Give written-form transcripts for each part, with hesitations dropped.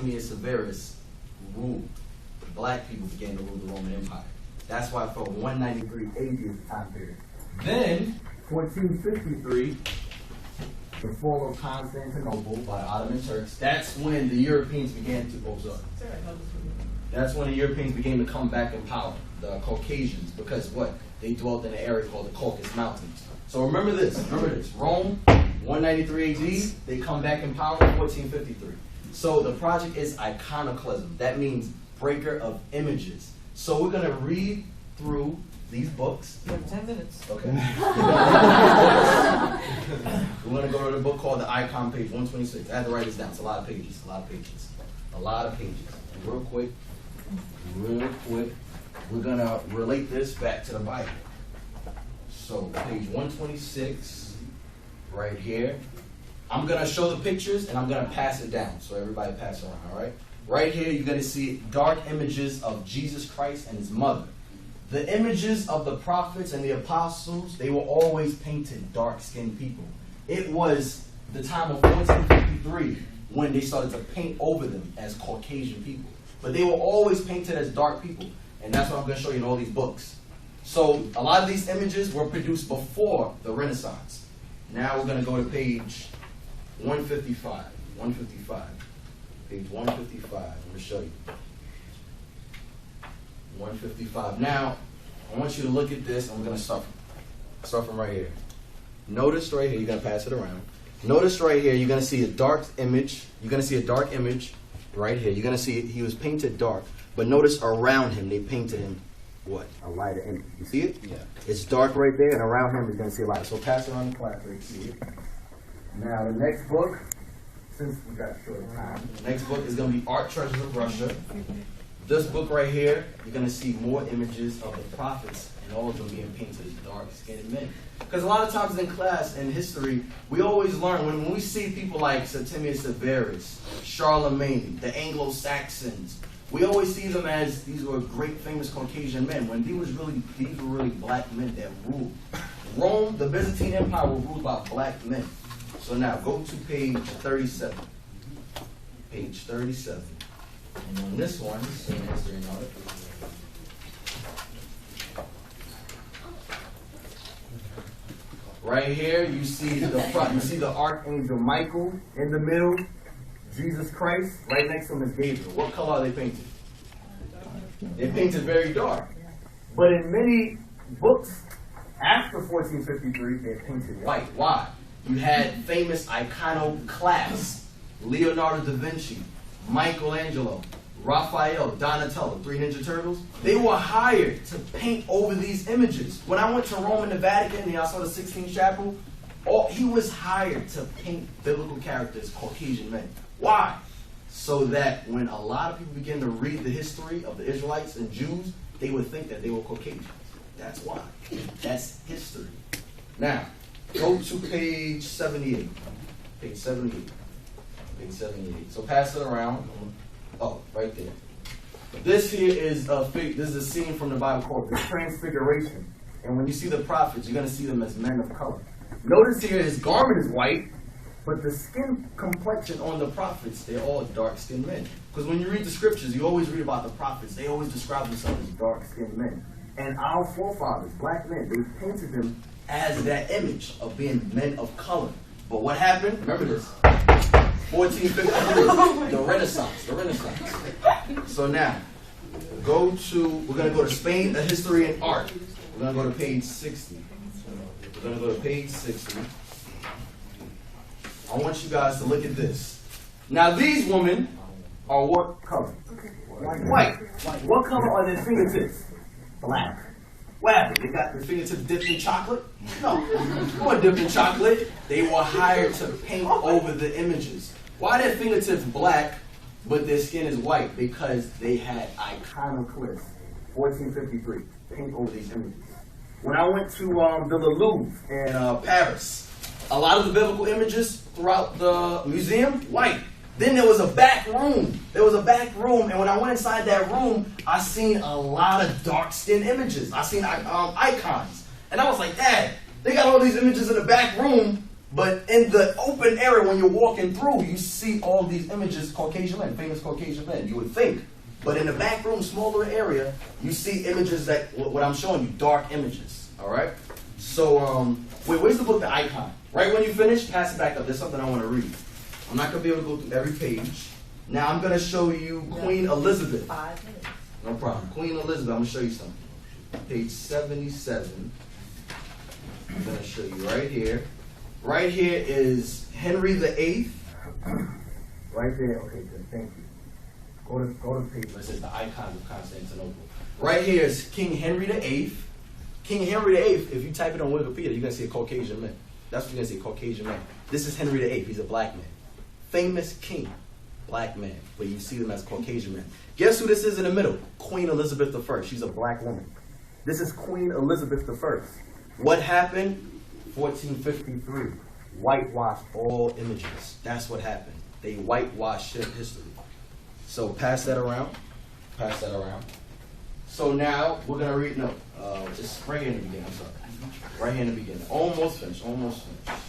Septimius Severus ruled, black people began to rule the Roman Empire. That's why from 193 AD is the time period. Then, 1453, the fall of Constantinople by Ottoman Turks. That's when the Europeans began to, that's when the Europeans began to come back in power, the Caucasians, because what? They dwelt in an area called the Caucasus Mountains. So remember this, Rome, 193 AD, they come back in power in 1453. So the project is iconoclasm. That means breaker of images. So we're going to read through these books. You have 10 minutes. Okay. We're going to go to the book called the Icon, page 126. I had to write this down. It's a lot of pages, a lot of pages. And real quick, we're going to relate this back to the Bible. So page 126, right here. I'm going to show the pictures and I'm going to pass it down. So everybody pass it around, all right? Right here, you're going to see dark images of Jesus Christ and his mother. The images of the prophets and the apostles, they were always painted dark-skinned people. It was the time of 1453 when they started to paint over them as Caucasian people. But they were always painted as dark people. And that's what I'm going to show you in all these books. So a lot of these images were produced before the Renaissance. Now we're going to go to page 155. Page 155. I'm going to show you. 155. Now, I want you to look at this, and we're going to start from right here. Notice right here, you're going to pass it around. Notice right here, you're going to see a dark image. You're going to see a dark image right here. You're going to see he was painted dark. But notice around him, they painted him what? A lighter image. You see it? Yeah. It's dark right there, and around him, you're going to see a light. So pass it around the class so you see it. Now, the next book, since we got short time, the next book is going to be Art Treasures of Russia. This book right here, you're going to see more images of the prophets and all of them being painted as dark-skinned men. Because a lot of times in class, in history, we always learn, when we see people like Septimius Severus, Charlemagne, the Anglo-Saxons, we always see them as these were great famous Caucasian men, when these were really black men that ruled. Rome, the Byzantine Empire, was ruled by black men. So now, go to page 37. Page 37. And on this one, same history and art. Right here, you see the Archangel Michael in the middle, Jesus Christ. Right next to him is Gabriel. What color are they painted? They're painted very dark. But in many books after 1453, they're painted white. Why? You had famous iconoclasts, Leonardo da Vinci, Michelangelo, Raphael, Donatello, 3 Ninja Turtles. They were hired to paint over these images. When I went to Rome and the Vatican and I saw the Sixtine Chapel, he was hired to paint biblical characters, Caucasian men. Why? So that when a lot of people begin to read the history of the Israelites and Jews, they would think that they were Caucasians. That's why. That's history. Now, go to page 78. Page 78. Page 78. So pass it around. Oh, right there. This here is a scene from the Bible called the Transfiguration. And when you see the prophets, you're going to see them as men of color. Notice here his garment is white, but the skin complexion on the prophets, they're all dark-skinned men. Because when you read the scriptures, you always read about the prophets. They always describe themselves as dark-skinned men. And our forefathers, black men, they painted them as that image of being men of color. But what happened? Remember this. 1453, the Renaissance. So now, we're going to go to Spain, the history and art. We're going to go to page 60. We're going to go to page 60. I want you guys to look at this. Now, these women are what color? White. What color are their fingertips? Black. What happened? They got their fingertips dipped in chocolate? No. They weren't dipped in chocolate. They were hired to paint over the images. Why are their fingertips black, but their skin is white? Because they had iconoclasts. 1453. Paint over these images. When I went to the Louvre in Paris, a lot of the biblical images throughout the museum, white. Then there was a back room. And when I went inside that room, I seen a lot of dark-skinned images. I seen icons. And I was like, Dad, they got all these images in the back room, But in the open area, when you're walking through, you see all these images, Caucasian men, famous Caucasian men, you would think. But in the back room, smaller area, you see images that, what I'm showing you, dark images, all right? So, where's the book, The Icon? Right when you finish, pass it back up. There's something I want to read. I'm not going to be able to go through every page. Now, I'm going to show you Queen Elizabeth. 5 minutes. No problem. Queen Elizabeth, I'm going to show you something. Page 77. I'm going to show you right here. Right here is Henry VIII. Right there. Okay, good. Thank you. Go to the page where it says the icons of Constantinople. Right here is King Henry VIII. King Henry VIII, if you type it on Wikipedia, you're going to see a Caucasian man. That's what you're going to see, a Caucasian man. This is Henry VIII. He's a black man. Famous king. Black man. But you see them as Caucasian men. Guess who this is in the middle? Queen Elizabeth I. She's a black woman. This is Queen Elizabeth I. What happened? 1453. Whitewashed all images. That's what happened. They whitewashed history. So pass that around. Pass that around. So now we're going to read, just right here in the beginning. I'm sorry. Right here in the beginning. Almost finished. Almost finished.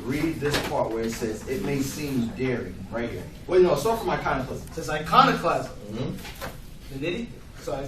Read this part where it says, it may seem daring. Right here. Wait, no, start from iconoclasm. It says iconoclasm. Mm-hmm.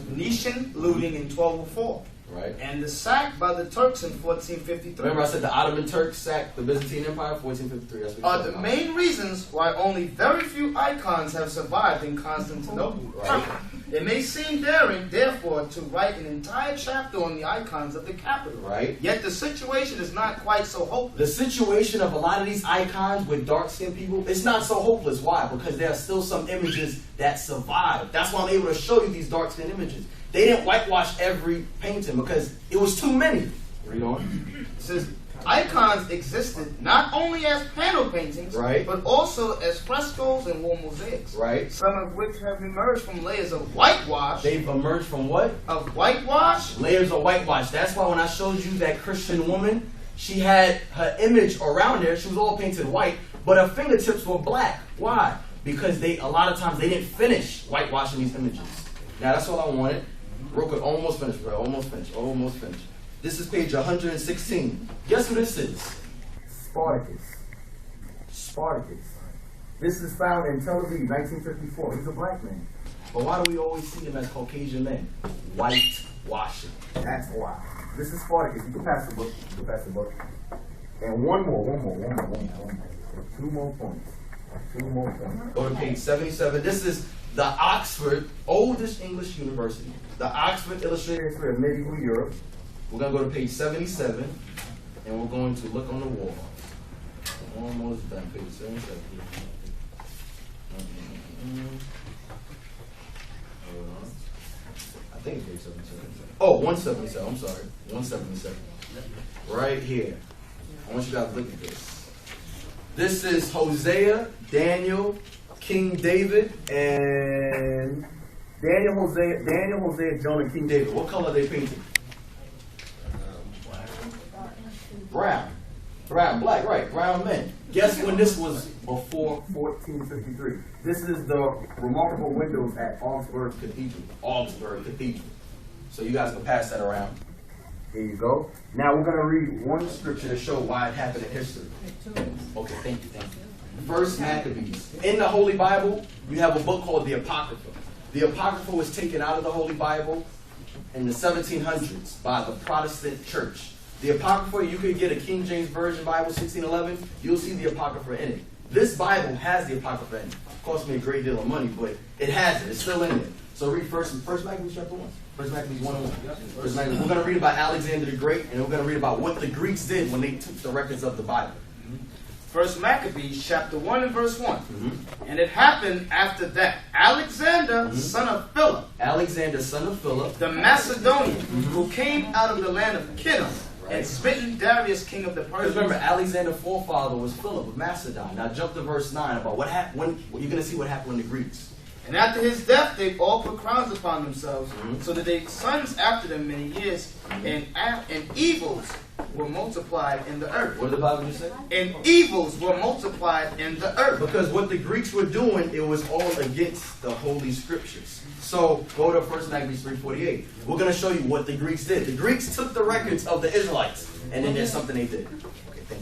Venetian looting in 1204. Right. And the sack by the Turks in 1453. Remember I said the Ottoman Turks sacked the Byzantine Empire, 1453. That's what Are the main reasons why only very few icons have survived in Constantinople. Right. It may seem daring, therefore, to write an entire chapter on the icons of the capital. Right. Yet the situation is not quite so hopeless. The situation of a lot of these icons with dark-skinned people, it's not so hopeless. Why? Because there are still some images that survive. That's why I'm able to show you these dark-skinned images. They didn't whitewash every painting because it was too many. Read on. It says, icons existed not only as panel paintings, right, but also as frescoes and wall mosaics, right, some of which have emerged from layers of whitewash. They've emerged from what? Of whitewash? Layers of whitewash. That's why when I showed you that Christian woman, she had her image around there. She was all painted white, but her fingertips were black. Why? Because a lot of times they didn't finish whitewashing these images. Now that's all I wanted. Real quick, almost finished, bro. Almost finished. Almost finished. This is page 116. Guess who this is? Spartacus. Spartacus. This is found in Tel Aviv, 1954. He's a black man. But why do we always see him as Caucasian men? Whitewashing. That's why. This is Spartacus. You can pass the book. You can pass the book. And one more. Two more points. Go to page 77. This is the Oxford, oldest English university. The Oxford Illustrated History of Medieval Europe. We're going to go to page 77, and we're going to look on the wall. Almost done, page 77. I think it's page 77. Oh, 177, I'm sorry. 177. Right here. I want you guys to look at this. This is Hosea, Daniel, King David, and Daniel, Hosea, Jonah, King David. What color are they painted? Brown. Black, right. Brown men. Guess when this was before 1453. This is the remarkable windows at Augsburg Cathedral. So you guys can pass that around. Here you go. Now we're going to read one scripture to show why it happened in history. Okay, thank you. First Maccabees. In the Holy Bible, you have a book called the Apocrypha. The Apocrypha was taken out of the Holy Bible in the 1700s by the Protestant Church. The Apocrypha, you could get a King James Version Bible, 1611. You'll see the Apocrypha in it. This Bible has the Apocrypha in it. It cost me a great deal of money, but it has it. It's still in it. So read First Maccabees chapter 1. First Maccabees 1:1. First Maccabees. We're going to read about Alexander the Great, and we're going to read about what the Greeks did when they took the records of the Bible. First Maccabees chapter 1 and verse 1. And it happened after that Alexander, son of Philip, the Macedonian, who came out of the land of Kittim, and smitten Darius, king of the Persians. Remember, Alexander's forefather was Philip of Macedon. Now jump to verse 9 about what happened. You're going to see what happened when the Greeks. And after his death, they all put crowns upon themselves, so that they sons after them many years, and evils were multiplied in the earth. What did the Bible just say? And evils were multiplied in the earth. Because what the Greeks were doing, it was all against the Holy Scriptures. So go to 1 Maccabees 3:48. We're going to show you what the Greeks did. The Greeks took the records of the Israelites, and then there's something they did. Okay, thank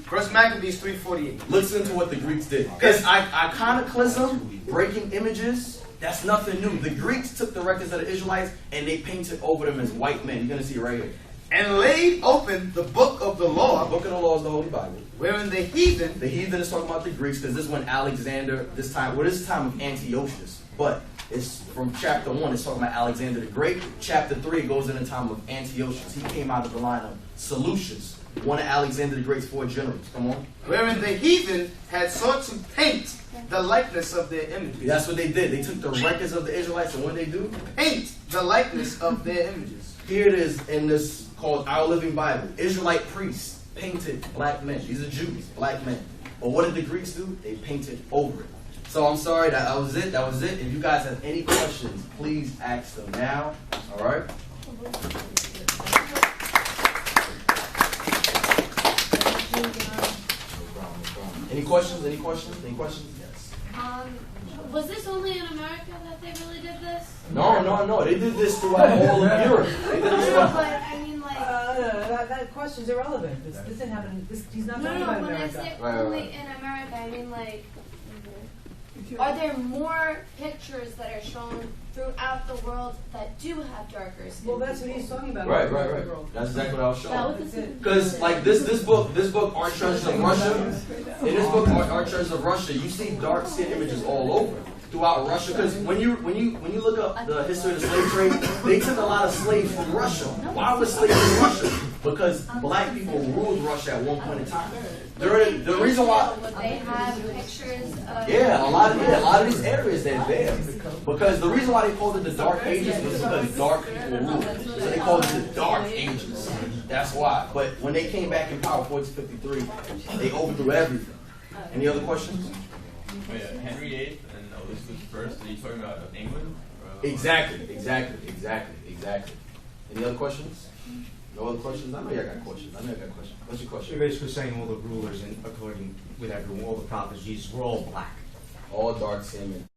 First Maccabees 3:48. Listen to what the Greeks did. Because iconoclasm, breaking images, that's nothing new. The Greeks took the records of the Israelites and they painted over them as white men. You're going to see it right here. And laid open the book of the law. The book of the law is the Holy Bible. Wherein the heathen. The heathen is talking about the Greeks because this is when Alexander, this is the time of Antiochus. But it's from chapter 1, it's talking about Alexander the Great. Chapter 3, it goes in the time of Antiochus. He came out of the line of Seleucus, one of Alexander the Great's 4 generals. Come on. Wherein the heathen had sought to paint the likeness of their images. That's what they did. They took the records of the Israelites, and what did they do? Paint the likeness of their images. Here it is in this called Our Living Bible. Israelite priests painted black men. These are Jews, black men. But what did the Greeks do? They painted over it. So I'm sorry, that was it. That was it. If you guys have any questions, please ask them now. All right? Any questions? Any questions? Any questions? Yes. Was this only in America that they really did this? No. They did this throughout all of Europe. They did this throughout. But I mean, like. That question's irrelevant. This didn't happen. He's not talking about When I America. say only in America, I mean, like. Are there more pictures that are shown throughout the world that do have darker skin? Well, that's what he's talking about. Right. That's exactly what I was showing. That's it. Because like this book, Art Treasures of Russia. In this book, Art Treasures of Russia, you see dark skin images all over throughout Russia. Because when you look up the history of the slave trade, they took a lot of slaves from Russia. Why was slaves in Russia? Because black people ruled Russia at one point in time. The reason why. Would they have pictures of? Yeah, a lot of these areas they're there. Because the reason why they called it the Dark Ages was because dark people ruled. So they called it the Dark Ages. That's why. But when they came back in power, 1453, they overthrew everything. Any other questions? Oh, yeah. Henry VIII and Elizabeth I. Are you talking about England? Exactly. Any other questions? No other questions? I know y'all got questions. What's your question? You're basically saying all the rulers, and according with everyone, all the prophets, Jesus, were all black. All dark skinned.